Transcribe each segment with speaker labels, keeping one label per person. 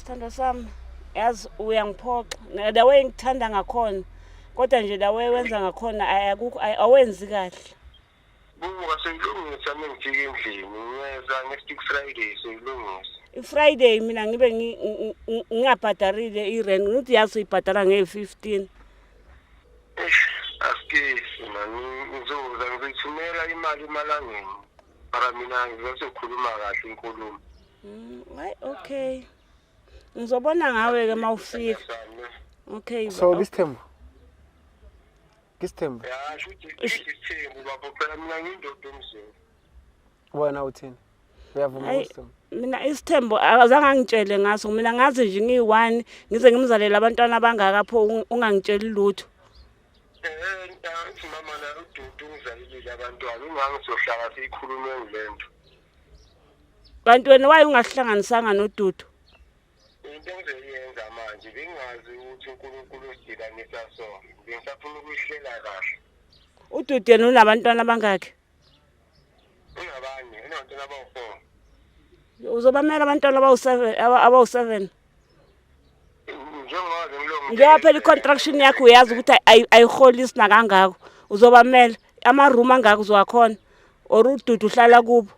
Speaker 1: Sithando sami, yazi uyangiphoxa. The way ngithanda ngakhona. Kodwa nje la way wenza ngakhona awenzi kahle.
Speaker 2: Buka sengilungisa mengifika endlini, ngiyeza nge-Stick Friday sengilungisa.
Speaker 1: I-Friday mina ngibe ngingabhadarile i-rent, ngithi yazi uyibhadala nge-15.
Speaker 2: Asikesi mani, ngizithumela imali emalangeni. Para mina ngizokhuluma kahle inkulumo.
Speaker 1: Hayi okay. Ngizobona ngawe ke mawufika. Okay.
Speaker 3: So this Thembu.
Speaker 2: Ya, shuthi Thembu baba phela mina ngiyindoda emzini.
Speaker 3: Wena uthini? Uyavuma uSithembu?
Speaker 1: Mina isithembu azange angitshele ngaso, mina ngazi nje ngiyi1 ngize ngimzalela abantwana abangaka pho ungangitsheli lutho.
Speaker 2: Ntanti mama na uDudu ngizalile abantwana, ungangizohlala siyikhulume ngilento.
Speaker 1: Kanti wena waye ungahlanganisanga noDudu?
Speaker 2: Into engizoyenza manje bengazi ukuthi uNkulunkulu usidikanisa sona. Bengisafuna ukuyihlela kahle.
Speaker 1: uDudu yena unabantwana abangaki?
Speaker 2: Unabanye, unabantwana abawu4.
Speaker 1: Uzobamela abantwana abawu7.
Speaker 2: Njengoba ngilongo.
Speaker 1: Njengoba phela i-construction yakho uyazi ukuthi ayiholisi nakangako. Uzobamela ama-room angaka uzowakhona or uDudu uhlala kubo?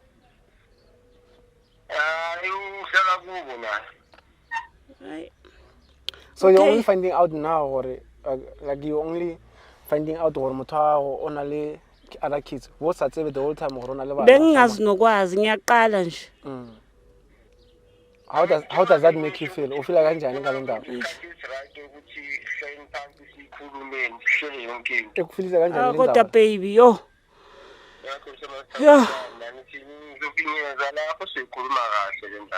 Speaker 2: Uhlala kubo naye.
Speaker 1: Hayi.
Speaker 3: So you're
Speaker 1: Okay.
Speaker 3: only finding out now, or like you only finding out or motho o na le other kids. What's that say the whole time or ona le bana?
Speaker 1: Bengingazi nokwazi, ngiyaqala nje.
Speaker 3: How does that make you feel? U feel kanjani ngale ndaba?
Speaker 2: It's right ukuthi hlale phansi sikhulumeni, sihlele yonke into.
Speaker 3: Ekufilisa kanjani le
Speaker 1: Kodwa
Speaker 3: ndaba?
Speaker 1: baby yo.
Speaker 2: Yakho
Speaker 1: Yeah.
Speaker 2: ngizofinyeza lapho sikhuluma kahle le ndaba.